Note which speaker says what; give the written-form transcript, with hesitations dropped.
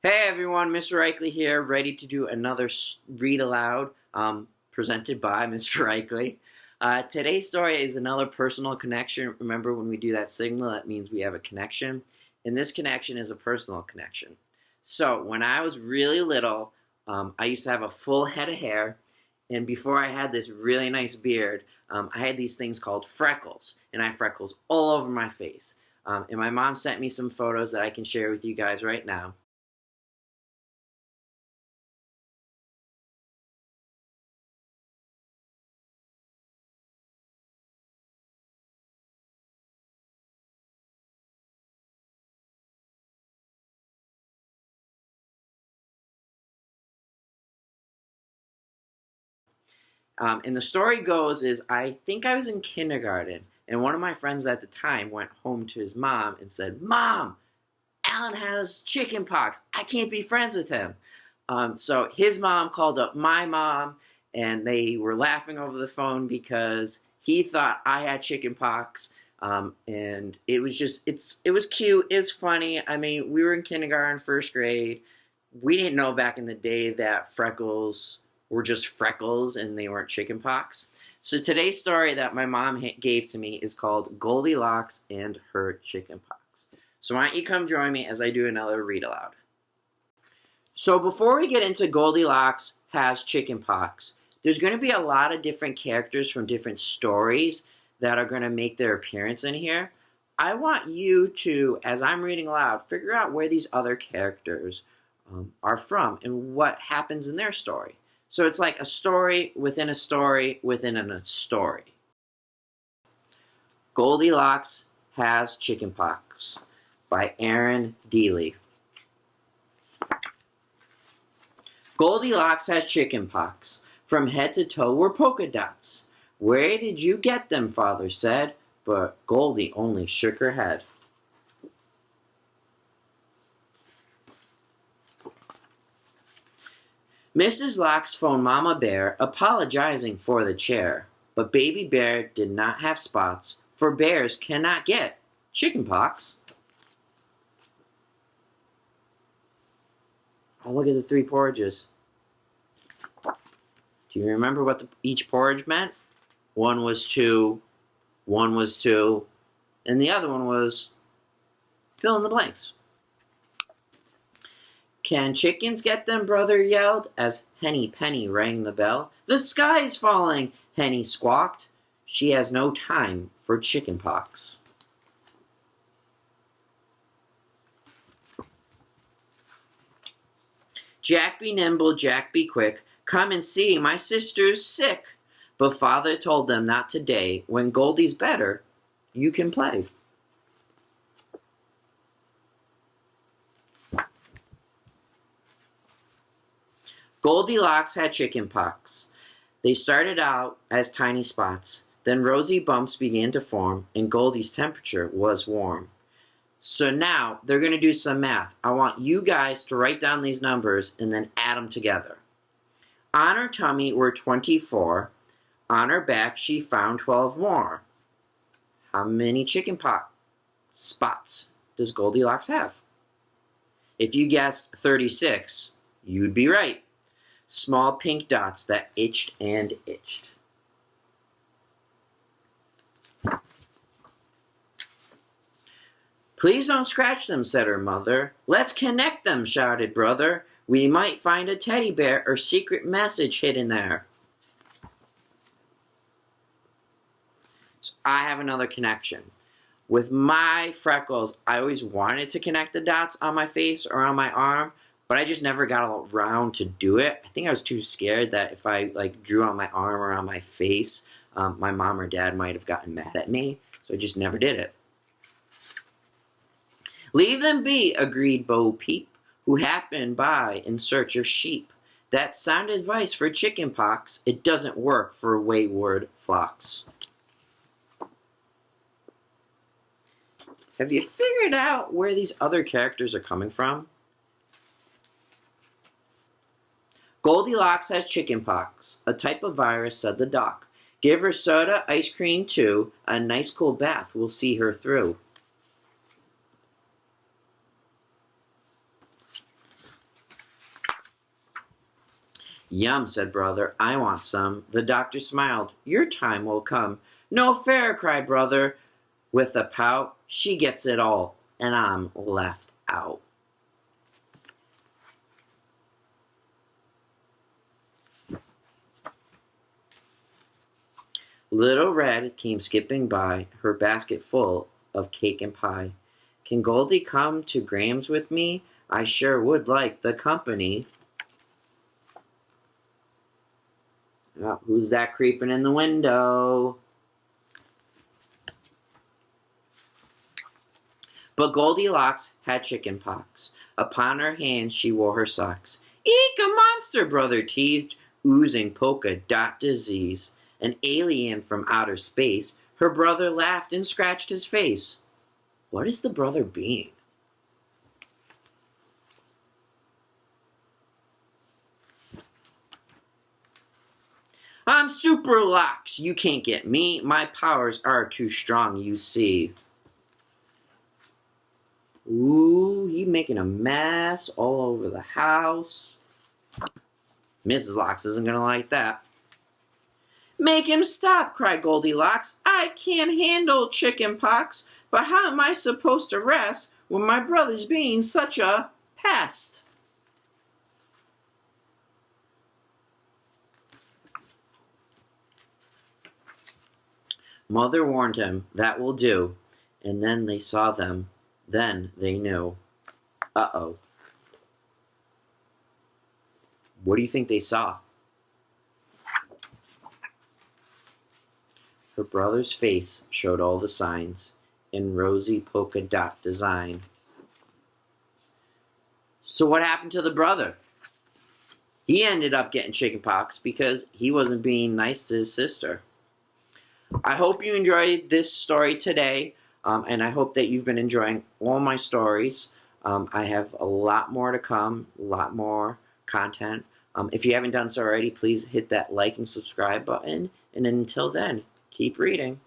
Speaker 1: Hey everyone, Mr. Reichley here, ready to do another read aloud presented by Mr. Reichley. Today's story is another personal connection. Remember, when we do that signal, that means we have a connection. And this connection is a personal connection. So, when I was really little, I used to have a full head of hair. And before I had this really nice beard, I had these things called freckles. And I had freckles all over my face. And my mom sent me some photos that I can share with you guys right now. And the story goes is I think I was in kindergarten, and one of my friends at the time went home to his mom and said, "Mom, Alan has chicken pox. I can't be friends with him." So his mom called up my mom, and they were laughing over the phone because he thought I had chicken pox. And it was it was cute. It's funny. I mean, we were in kindergarten, first grade. We didn't know back in the day that freckles were just freckles and they weren't chicken pox. So today's story that my mom gave to me is called Goldilocks and Her Chicken Pox. So why don't you come join me as I do another read aloud. So before we get into Goldilocks has chicken pox, there's going to be a lot of different characters from different stories that are going to make their appearance in here. I want you to, as I'm reading aloud, figure out where these other characters are from and what happens in their story. So it's like a story within a story within a story. Goldilocks has chicken pox by Erin Dealey. Goldilocks has chicken pox. From head to toe were polka dots. "Where did you get them?" Father said, but Goldie only shook her head. Mrs. Locks phoned Mama Bear, apologizing for the chair. But Baby Bear did not have spots, for bears cannot get chicken pox. Oh, look at the three porridges. Do you remember what each porridge meant? One was two, and the other one was fill in the blanks. "Can chickens get them?" Brother yelled, as Henny Penny rang the bell. "The sky's falling," Henny squawked. "She has no time for chicken pox." "Jack be nimble, Jack be quick, come and see, my sister's sick." But Father told them not today. When Goldie's better, you can play. Goldilocks had chicken pox. They started out as tiny spots. Then rosy bumps began to form, and Goldie's temperature was warm. So now they're going to do some math. I want you guys to write down these numbers and then add them together. On her tummy were 24. On her back she found 12 more. How many chicken pox spots does Goldilocks have? If you guessed 36, you'd be right. Small pink dots that itched and itched. "Please don't scratch them," said her mother. "Let's connect them," shouted Brother. "We might find a teddy bear or secret message hidden there." So I have another connection. With my freckles, I always wanted to connect the dots on my face or on my arm, but I just never got around to do it. I think I was too scared that if I drew on my arm or on my face, my mom or dad might have gotten mad at me, so I just never did it. "Leave them be," agreed Bo Peep, who happened by in search of sheep. "That's sound advice for chicken pox. It doesn't work for wayward flocks." Have you figured out where these other characters are coming from? "Goldilocks has chicken pox, a type of virus," said the doc. "Give her soda, ice cream too. A nice cool bath will see her through." Yum, said brother, I want some. The doctor smiled. Your time will come. No fair, cried brother, with a pout. She gets it all, and I'm left out. Little Red came skipping by, her basket full of cake and pie. Can Goldie come to Graham's with me? I sure would like the company. Oh, who's that creeping in the window? But Goldilocks had chicken pox. Upon her hands she wore her socks. Eek, a monster, brother teased, oozing polka dot disease. An alien from outer space. Her brother laughed and scratched his face. What is the brother being? I'm Super Locks. You can't get me. My powers are too strong, you see. Ooh, he's making a mess all over the house. Mrs. Locks isn't going to like that. Make him stop, cried Goldilocks. I can't handle chicken pox, but how am I supposed to rest when my brother's being such a pest? Mother warned him, that will do, and then they saw them. Then they knew. Uh-oh. What do you think they saw? Her brother's face showed all the signs in rosy polka dot design. So what happened to the brother? He ended up getting chickenpox because he wasn't being nice to his sister. I hope you enjoyed this story today, and I hope that you've been enjoying all my stories. I have a lot more to come, a lot more content. If you haven't done so already, please hit that like and subscribe button. And until then, keep reading.